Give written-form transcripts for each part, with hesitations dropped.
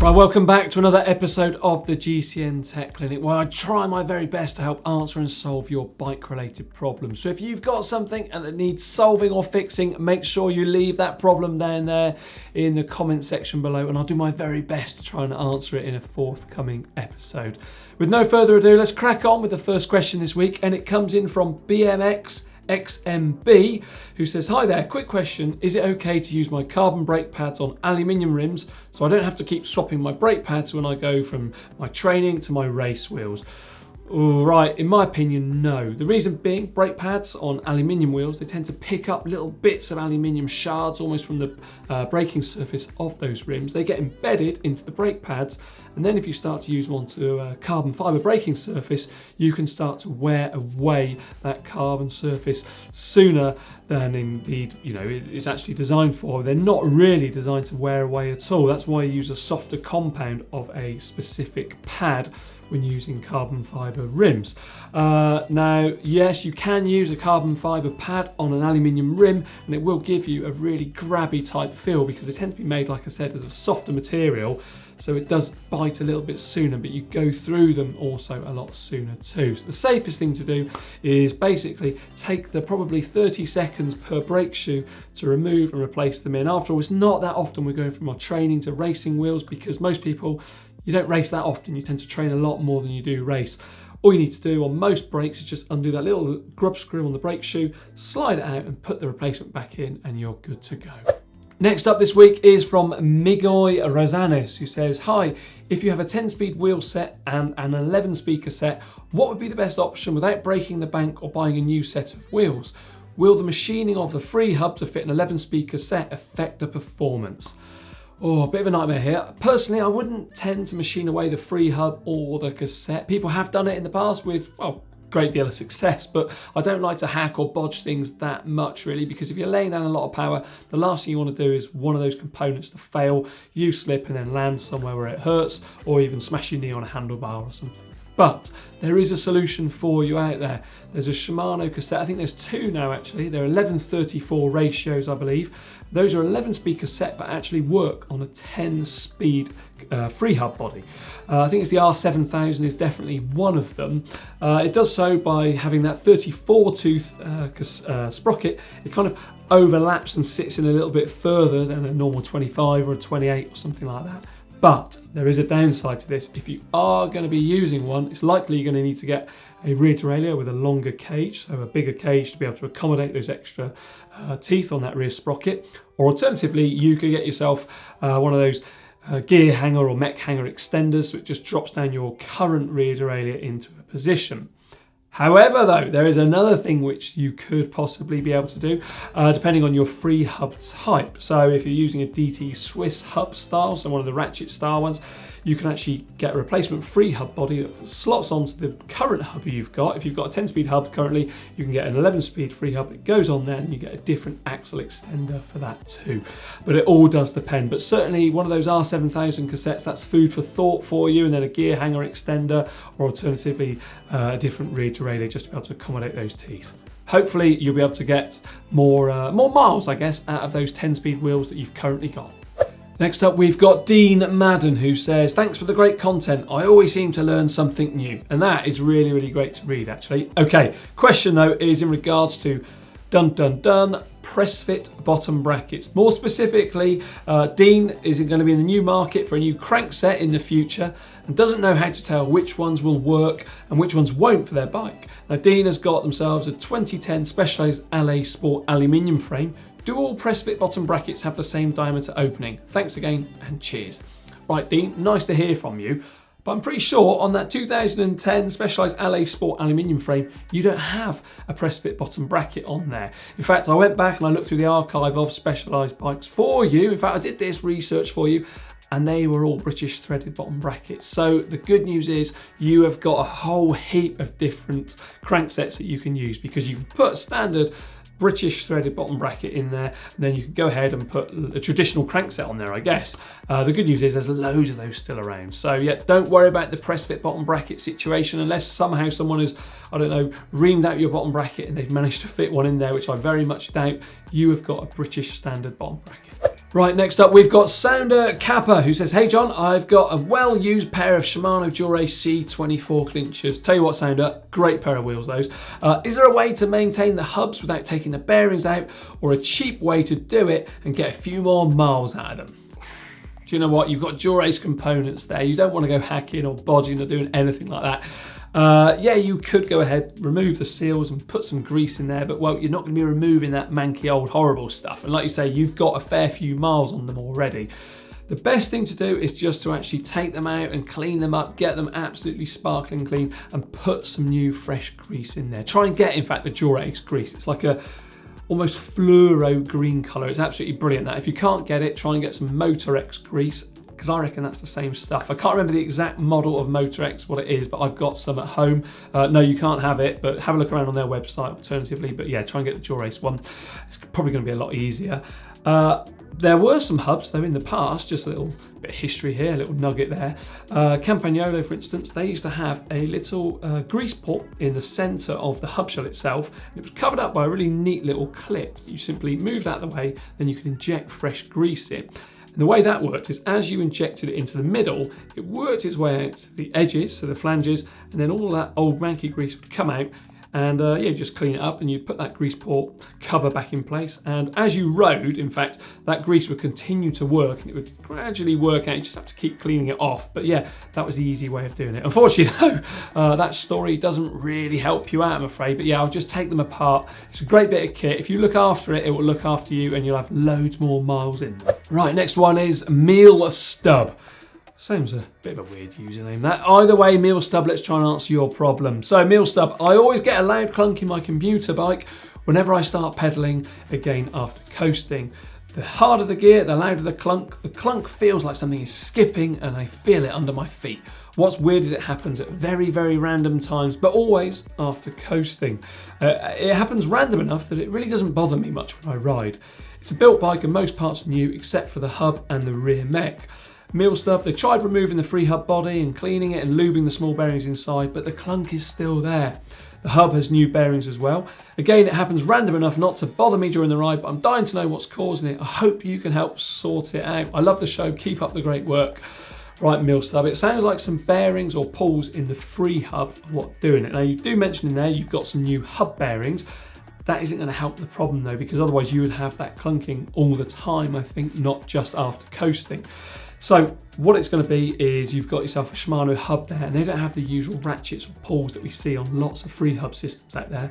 Right, welcome back to another episode of the GCN Tech Clinic, where I try my very best to help answer and solve your bike-related problems. So if you've got something that needs solving or fixing, make sure you leave that problem down there in the comment section below, and I'll do my very best to try and answer it in a forthcoming episode. With no further ado, let's crack on with the first question this week, and it comes in from BMX XMB, who says, hi there, quick question, is it okay to use my carbon brake pads on aluminium rims so I don't have to keep swapping my brake pads when I go from my training to my race wheels? Right, in my opinion, no. The reason being, brake pads on aluminium wheels, they tend to pick up little bits of aluminium shards almost from the braking surface of those rims. They get embedded into the brake pads, and then if you start to use them onto a carbon fibre braking surface, you can start to wear away that carbon surface sooner than indeed, it's actually designed for. They're not really designed to wear away at all. That's why you use a softer compound of a specific pad when using carbon fibre rims. Now, yes, you can use a carbon fibre pad on an aluminium rim, and it will give you a really grabby type feel because they tend to be made, like I said, as a softer material, so it does bite a little bit sooner, but you go through them also a lot sooner too. So the safest thing to do is basically take the probably 30 seconds per brake shoe to remove and replace them in. After all, it's not that often we're going from our training to racing wheels, because most people, you don't race that often. You tend to train a lot more than you do race. All you need to do on most brakes is just undo that little grub screw on the brake shoe, slide it out and put the replacement back in, and you're good to go. Next up this week is from Migoy Rosanes, who says, hi, if you have a 10-speed wheel set and an 11-speed cassette, what would be the best option without breaking the bank or buying a new set of wheels? Will the machining of the Freehub to fit an 11-speed cassette affect the performance? Oh, a bit of a nightmare here. Personally, I wouldn't tend to machine away the Freehub or the cassette. People have done it in the past with, well, great deal of success, but I don't like to hack or bodge things that much really, because if you're laying down a lot of power, the last thing you want to do is one of those components to fail, you slip and then land somewhere where it hurts, or even smash your knee on a handlebar or something. But there is a solution for you out there. There's a Shimano cassette. I think there's two now actually. They're 11:34 ratios, I believe. Those are 11-speed cassette, but actually work on a 10-speed Freehub body. I think it's the R7000 is definitely one of them. It does so by having that 34-tooth sprocket. It kind of overlaps and sits in a little bit further than a normal 25 or a 28 or something like that. But there is a downside to this. If you are going to be using one, it's likely you're going to need to get a rear derailleur with a longer cage, so a bigger cage to be able to accommodate those extra teeth on that rear sprocket. Or alternatively, you could get yourself one of those gear hanger or mech hanger extenders, so it just drops down your current rear derailleur into a position. However, though, there is another thing which you could possibly be able to do, depending on your Freehub type. So if you're using a DT Swiss hub style, so one of the ratchet style ones, you can actually get a replacement Freehub body that slots onto the current hub you've got. If you've got a 10-speed hub currently, you can get an 11-speed Freehub that goes on there, and you get a different axle extender for that too. But it all does depend. But certainly one of those R7000 cassettes, that's food for thought for you, and then a gear hanger extender, or alternatively a different rear derailleur just to be able to accommodate those teeth. Hopefully you'll be able to get more miles, I guess, out of those 10-speed wheels that you've currently got. Next up, we've got Dean Madden, who says, thanks for the great content. I always seem to learn something new. And that is really, really great to read, actually. Okay, question though is in regards to Pressfit bottom brackets. More specifically, Dean is going to be in the new market for a new crankset in the future and doesn't know how to tell which ones will work and which ones won't for their bike. Now, Dean has got themselves a 2010 Specialized LA Sport aluminium frame. Do all Pressfit bottom brackets have the same diameter opening? Thanks again and cheers. Right, Dean, nice to hear from you. But I'm pretty sure on that 2010 Specialized LA Sport aluminium frame, you don't have a Pressfit bottom bracket on there. In fact, I went back and I looked through the archive of Specialized bikes for you. In fact, I did this research for you, and they were all British threaded bottom brackets. So the good news is you have got a whole heap of different cranksets that you can use, because you can put standard British threaded bottom bracket in there, and then you can go ahead and put a traditional crankset on there, I guess. The good news is there's loads of those still around. So yeah, don't worry about the Pressfit bottom bracket situation unless somehow someone has, I don't know, reamed out your bottom bracket and they've managed to fit one in there, which I very much doubt. You have got a British standard bottom bracket. Right, next up we've got Sounder Kappa, who says, hey John, I've got a well-used pair of Shimano C24 clinches. Tell you what, Sounder, great pair of wheels those. Is there a way to maintain the hubs without taking the bearings out, or a cheap way to do it and get a few more miles out of them? Do you know what? You've got Dura-Ace components there. You don't want to go hacking or bodging or doing anything like that. Yeah, you could go ahead, remove the seals and put some grease in there, but well, you're not going to be removing that manky old horrible stuff. And like you say, you've got a fair few miles on them already. The best thing to do is just to actually take them out and clean them up, get them absolutely sparkling clean and put some new fresh grease in there. Try and get, in fact, the Dura-Ace grease. It's like a almost fluoro green colour. It's absolutely brilliant. That if you can't get it, try and get some Motorex grease, because I reckon that's the same stuff. I can't remember the exact model of Motorex, what it is, but I've got some at home. No, you can't have it, but have a look around on their website alternatively. But yeah, try and get the Dura-Ace one. It's probably going to be a lot easier. There were some hubs though in the past, just a little bit of history here, a little nugget there. Campagnolo, for instance, they used to have a little grease port in the centre of the hub shell itself, and it was covered up by a really neat little clip. You simply moved out of the way, then you could inject fresh grease in. And the way that worked is as you injected it into the middle, it worked its way out to the edges, so the flanges, and then all that old manky grease would come out. And yeah, you just clean it up and you put that grease port cover back in place. And as you rode, in fact, that grease would continue to work and it would gradually work out. You just have to keep cleaning it off. But yeah, that was the easy way of doing it. Unfortunately though, that story doesn't really help you out, I'm afraid. But yeah, I'll just take them apart. It's a great bit of kit. If you look after it, it will look after you and you'll have loads more miles in. Right, next one is Meal Stub. Seems a bit of a weird username that. Either way, Meal Stub, let's try and answer your problem. So Meal Stub, I always get a loud clunk in my commuter bike whenever I start pedaling again after coasting. The harder the gear, the louder the clunk. The clunk feels like something is skipping and I feel it under my feet. What's weird is it happens at very, very random times, but always after coasting. It happens random enough that it really doesn't bother me much when I ride. It's a built bike and most parts are new except for the hub and the rear mech. Meal Stub, they tried removing the Freehub body and cleaning it and lubing the small bearings inside, but the clunk is still there. The hub has new bearings as well. Again, it happens random enough not to bother me during the ride, but I'm dying to know what's causing it. I hope you can help sort it out. I love the show, keep up the great work. Right, Meal Stub, it sounds like some bearings or pulls in the Freehub are what doing it. Now you do mention in there you've got some new hub bearings. That isn't going to help the problem though, because otherwise you would have that clunking all the time, I think, not just after coasting. So what it's going to be is you've got yourself a Shimano hub there, and they don't have the usual ratchets or pulls that we see on lots of Freehub systems out there,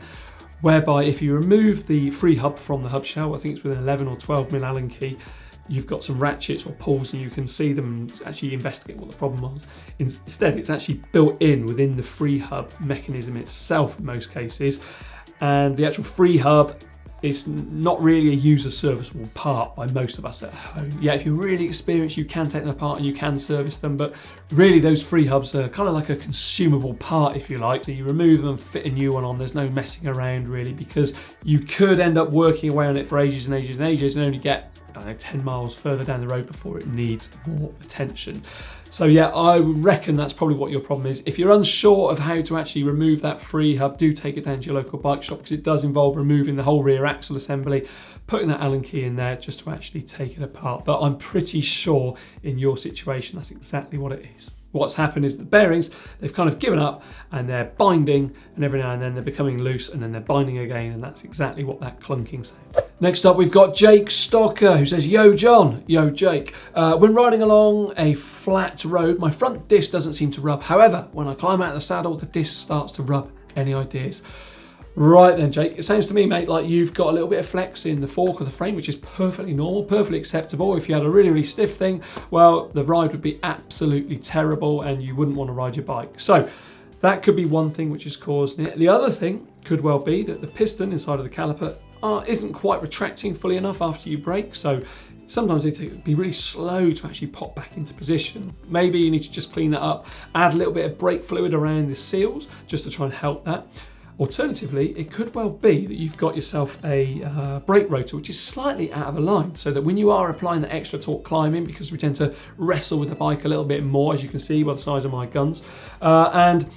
whereby if you remove the Freehub from the hub shell, I think it's with an 11 or 12 mil Allen key, you've got some ratchets or pulls and you can see them and actually investigate what the problem was. Instead, it's actually built in within the Freehub mechanism itself in most cases, and the actual Freehub is not really a user serviceable part by most of us at home. Yeah, if you're really experienced, you can take them apart and you can service them, but really those Freehubs are kind of like a consumable part, if you like. So you remove them and fit a new one on. There's no messing around really, because you could end up working away on it for ages and ages and ages and only get, I don't know, 10 miles further down the road before it needs more attention. So yeah, I reckon that's probably what your problem is. If you're unsure of how to actually remove that Freehub, do take it down to your local bike shop, because it does involve removing the whole rear axle assembly, putting that Allen key in there just to actually take it apart. But I'm pretty sure in your situation, that's exactly what it is. What's happened is the bearings, they've kind of given up and they're binding, and every now and then they're becoming loose and then they're binding again, and that's exactly what that clunking sound. Next up, we've got Jake Stocker, who says, yo John, yo Jake, when riding along a flat road, my front disc doesn't seem to rub. However, when I climb out of the saddle, the disc starts to rub. Any ideas? Right then, Jake, it sounds to me, mate, like you've got a little bit of flex in the fork of the frame, which is perfectly normal, perfectly acceptable. If you had a really, really stiff thing, well, the ride would be absolutely terrible and you wouldn't want to ride your bike. So that could be one thing which is causing it. The other thing could well be that the piston inside of the caliper isn't quite retracting fully enough after you brake. So sometimes it can be really slow to actually pop back into position. Maybe you need to just clean that up, add a little bit of brake fluid around the seals just to try and help that. Alternatively, it could well be that you've got yourself a brake rotor which is slightly out of alignment, so that when you are applying the extra torque climbing, because we tend to wrestle with the bike a little bit more, as you can see by the size of my guns, and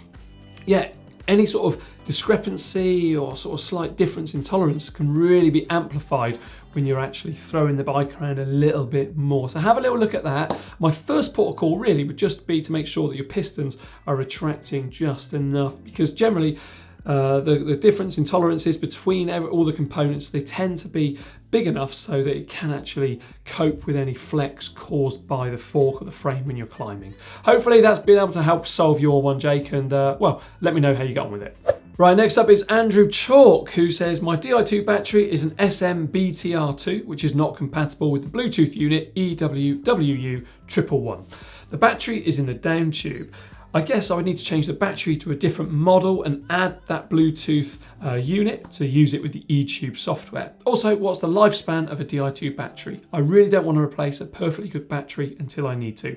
yeah, any sort of discrepancy or sort of slight difference in tolerance can really be amplified when you're actually throwing the bike around a little bit more. So have a little look at that. My first port of call really would just be to make sure that your pistons are retracting just enough, because generally the difference in tolerances between all the components, they tend to be big enough so that it can actually cope with any flex caused by the fork or the frame when you're climbing. Hopefully that's been able to help solve your one, Jake, and well, let me know how you get on with it. Right, next up is Andrew Chalk, who says, my Di2 battery is an SM-BTR2, which is not compatible with the Bluetooth unit EWWU111. The battery is in the down tube. I guess I would need to change the battery to a different model and add that Bluetooth unit to use it with the eTube software. Also, what's the lifespan of a Di2 battery? I really don't want to replace a perfectly good battery until I need to.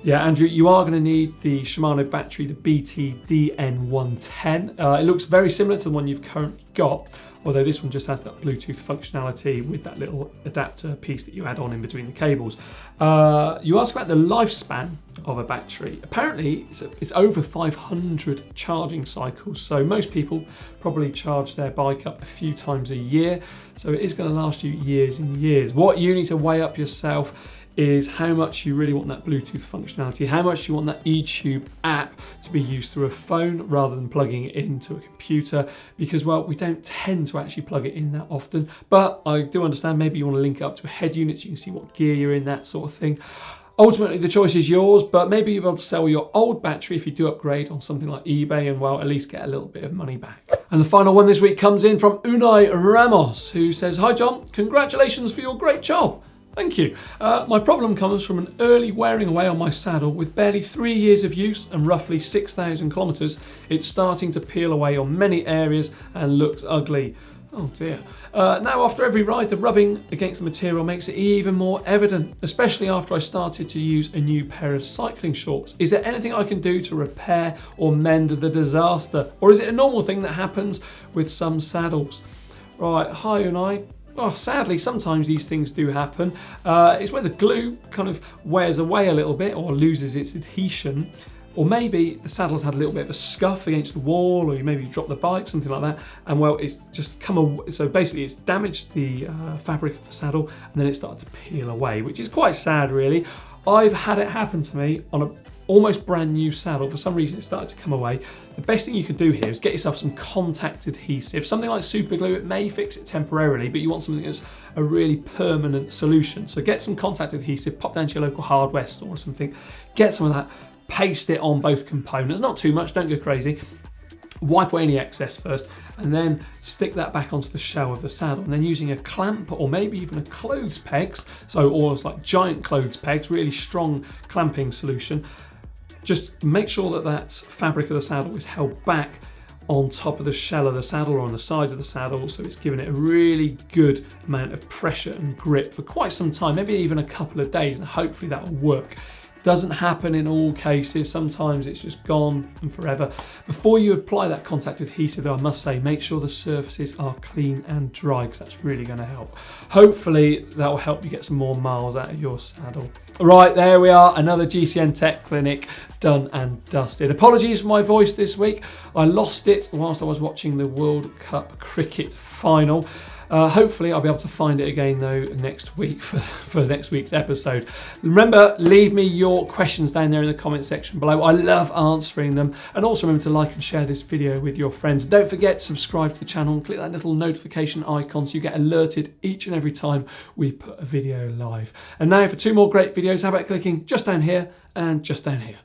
Yeah, Andrew, you are going to need the Shimano battery, the BT-DN110. It looks very similar to the one you've currently got, although this one just has that Bluetooth functionality with that little adapter piece that you add on in between the cables. You ask about the lifespan of a battery. Apparently, it's over 500 charging cycles, so most people probably charge their bike up a few times a year, so it is going to last you years and years. What you need to weigh up yourself is how much you really want that Bluetooth functionality, how much you want that eTube app to be used through a phone rather than plugging it into a computer, because, well, we don't tend to actually plug it in that often. But I do understand maybe you want to link it up to a head unit so you can see what gear you're in, that sort of thing. Ultimately, the choice is yours, but maybe you'll be able to sell your old battery if you do upgrade on something like eBay and, well, at least get a little bit of money back. And the final one this week comes in from Unai Ramos, who says, hi John, congratulations for your great job. Thank you. My problem comes from an early wearing away on my saddle. With barely 3 years of use and roughly 6,000 kilometres, it's starting to peel away on many areas and looks ugly. Oh dear. Now after every ride, the rubbing against the material makes it even more evident, especially after I started to use a new pair of cycling shorts. Is there anything I can do to repair or mend the disaster? Or is it a normal thing that happens with some saddles? Right, hi Unai. Oh, sadly, sometimes these things do happen. It's where the glue kind of wears away a little bit or loses its adhesion. Or maybe the saddle's had a little bit of a scuff against the wall, or you maybe dropped the bike, something like that. And well, it's just come away. So basically it's damaged the fabric of the saddle and then it started to peel away, which is quite sad really. I've had it happen to me on a almost brand new saddle. For some reason it started to come away. The best thing you can do here is get yourself some contact adhesive. Something like super glue, it may fix it temporarily, but you want something that's a really permanent solution. So get some contact adhesive, pop down to your local hardware store or something, get some of that, paste it on both components, not too much, don't go crazy. Wipe away any excess first and then stick that back onto the shell of the saddle, and then using a clamp or maybe even a clothes pegs, so almost like giant clothes pegs, really strong clamping solution. Just make sure that that fabric of the saddle is held back on top of the shell of the saddle or on the sides of the saddle, so it's giving it a really good amount of pressure and grip for quite some time, maybe even a couple of days, and hopefully that will work. Doesn't happen in all cases, sometimes it's just gone and forever. Before you apply that contact adhesive, I must say, make sure the surfaces are clean and dry, because that's really going to help. Hopefully that will help you get some more miles out of your saddle. Right, there we are, another GCN Tech Clinic done and dusted. Apologies for my voice this week. I lost it whilst I was watching the World Cup cricket final. Hopefully I'll be able to find it again though next week for next week's episode. Remember, leave me your questions down there in the comment section below. I love answering them. And also remember to like and share this video with your friends. Don't forget to subscribe to the channel and click that little notification icon so you get alerted each and every time we put a video live. And now for 2 more great videos, how about clicking just down here and just down here.